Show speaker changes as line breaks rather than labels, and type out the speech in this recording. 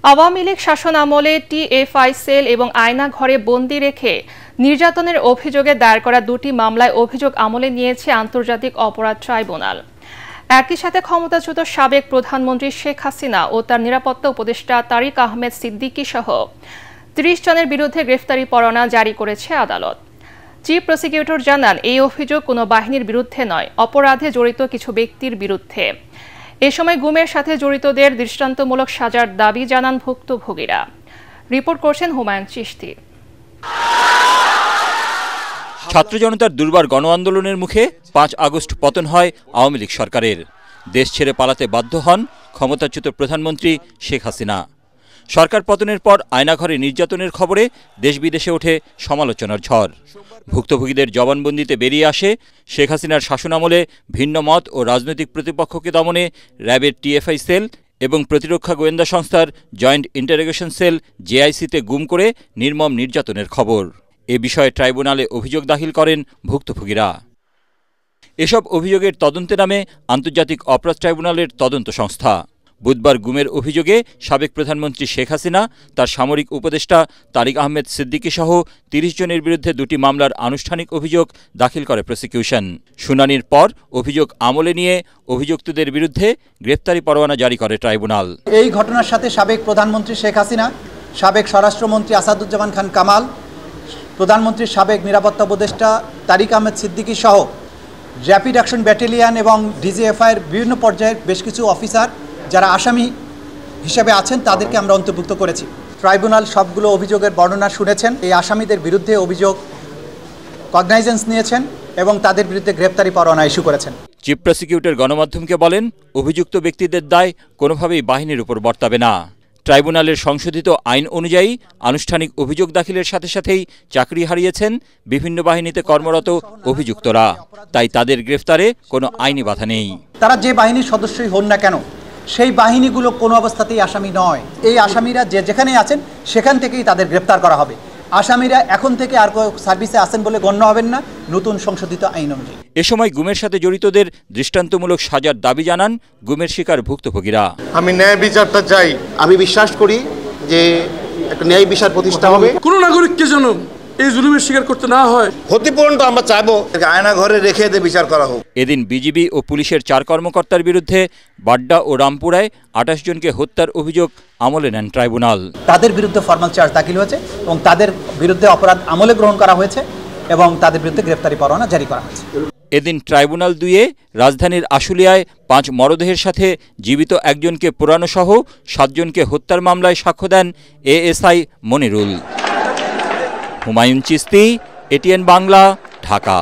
আওয়ামী লীগ শাসন আমলে TFI sell এবং আয়না ঘরে বন্দি রেখে নির্যাতনের অভিযোগে দায়ের করা দুটি মামলায় অভিযোগ আমলে নিয়েছে আন্তর্জাতিক অপরাধ ট্রাইব্যুনাল। একই সাথে ক্ষমতাচ্যুত সাবেক প্রধানমন্ত্রী শেখ হাসিনা ও তার নিরাপত্তা উপদেষ্টা তারিক আহমেদ সিদ্দিকী সহ ৩০ জনের বিরুদ্ধে গ্রেফতারি পরোয়ানা জারি করেছে আদালত। চিফ প্রসিকিউটর জানান, এই অভিযোগ কোনো বাহিনীর বিরুদ্ধে নয়, অপরাধে জড়িত কিছু ব্যক্তির বিরুদ্ধে। এ সময় গুমের সাথে জড়িতদের দৃষ্টান্তমূলক সাজার দাবি জানান ভুক্তভোগীরা। রিপোর্ট করছেন হুমায়ুন চিশতি।
ছাত্র জনতার দুর্বার গণ আন্দোলনের মুখে ৫ আগস্ট পতন হয় আওয়ামী লীগ সরকারের। দেশ ছেড়ে পালাতে বাধ্য হন ক্ষমতাচ্যুত প্রধানমন্ত্রী শেখ হাসিনা। সরকার পতনের পর আয়নাঘরে নির্যাতনের খবরে দেশ বিদেশে ওঠে সমালোচনার ঝড়। ভুক্তভোগীদের জবানবন্দিতে বেরিয়ে আসে, শেখ হাসিনার শাসনামলে ভিন্ন মত ও রাজনৈতিক প্রতিপক্ষকে দমনে র্যাবের টিএফআই সেল এবং প্রতিরক্ষা গোয়েন্দা সংস্থার জয়েন্ট ইন্টারোগেশন সেল জেআইসিতে গুম করে নির্মম নির্যাতনের খবর। এ বিষয়ে ট্রাইব্যুনালে অভিযোগ দাখিল করেন ভুক্তভোগীরা। এসব অভিযোগের তদন্তে নামে আন্তর্জাতিক অপরাধ ট্রাইব্যুনালের তদন্ত সংস্থা। বুধবার গুমের অভিযোগে সাবেক প্রধানমন্ত্রী শেখ হাসিনা, তার সামরিক উপদেষ্টা তারিক আহমেদ সিদ্দিকী সহ ৩০ জনের বিরুদ্ধে দুটি মামলার আনুষ্ঠানিক অভিযোগ দাখিল করে প্রসিকিউশন। শুনানির পর অভিযোগ আমলে নিয়ে অভিযুক্তদের বিরুদ্ধে গ্রেপ্তারি পরোয়ানা জারি করে ট্রাইব্যুনাল।
এই ঘটনার সাথে সাবেক প্রধানমন্ত্রী শেখ হাসিনা, সাবেক স্বরাষ্ট্রমন্ত্রী আসাদুজ্জামান খান কামাল, প্রধানমন্ত্রীর সাবেক নিরাপত্তা উপদেষ্টা তারিক আহমেদ সিদ্দিকী সহ র্যাপিড অ্যাকশন ব্যাটালিয়ন এবং ডিজিএফআইয়ের বিভিন্ন পর্যায়ের বেশ কিছু অফিসার যারা আসামি হিসেবে আছেন তাদেরকে আমরা অন্তর্ভুক্ত করেছি। ট্রাইব্যুনাল সবগুলো অভিযোগের বর্ণনা শুনেছেন, এই আসামিদের বিরুদ্ধে অভিযোগ কগনাইজেন্স নিয়েছেন এবং তাদের বিরুদ্ধে গ্রেপ্তারি পরোয়ানা ইস্যু করেছেন।
চিফ প্রসিকিউটর গণমাধ্যমকে বলেন, অভিযুক্ত ব্যক্তিদের দায় কোনোভাবেই বাহিনীর উপর বর্তাবে না। ট্রাইব্যুনালের সংশোধিত আইন অনুযায়ী আনুষ্ঠানিক অভিযোগ দাখিলের সাথে সাথেই চাকরি হারিয়েছেন বিভিন্ন বাহিনীতে কর্মরত অভিযুক্তরা। তাই তাদের গ্রেফতারে কোনো আইনি বাধা নেই।
তারা যে বাহিনীর সদস্যই হন না কেন, সেই বাহিনীগুলো কোনো অবস্থাতেই আসামি নয়। এই আসামিরা যেখানেই আছেন সেখান থেকেই তাদের গ্রেপ্তার করা হবে। আসামিরা এখন থেকে আর সার্ভিসে আসেন বলে গণ্য হবেন না নতুন সংশোধিত আইন অনুযায়ী।
এ সময় গুমের সাথে জড়িতদের দৃষ্টান্তমূলক সাজার দাবি জানান গুমের শিকার ভুক্তভোগীরা।
আমি ন্যায় বিচারটা চাই। আমি বিশ্বাস করি যে একটা ন্যায় বিচার প্রতিষ্ঠা হবে।
কোনো নাগরিককে যেন এই জুলুমের শিকার করতে না হয়।
ক্ষতিপূরণটা আমরা চাইবো আয়না ঘরে রেখে বিচার করা হোক।
এদিন বিজিবি ও পুলিশের 4 কর্মকর্তার বিরুদ্ধে বাড্ডা ও রামপুরায় 28 জনকে হত্যার অভিযোগ আমলে নেন ট্রাইব্যুনাল।
তাদের বিরুদ্ধে ফরমাল চার্জ দাখিল হয়েছে এবং তাদের বিরুদ্ধে অপরাধ আমলে গ্রহণ করা হয়েছে এবং তাদের বিরুদ্ধে গ্রেফতারি পরোয়ানা জারি করা হয়েছে।
এদিন ট্রাইব্যুনাল 2-এ রাজধানীর আশুলিয়ায় 5 মরদেহের সাথে জীবিত একজনকে পোড়ানো সহ 7 জনকে হত্যার মামলায় সাক্ষ্য দেন এএসআই মনিরুল। হুমায়ুন চিশতি, এটিএন বাংলা, ঢাকা।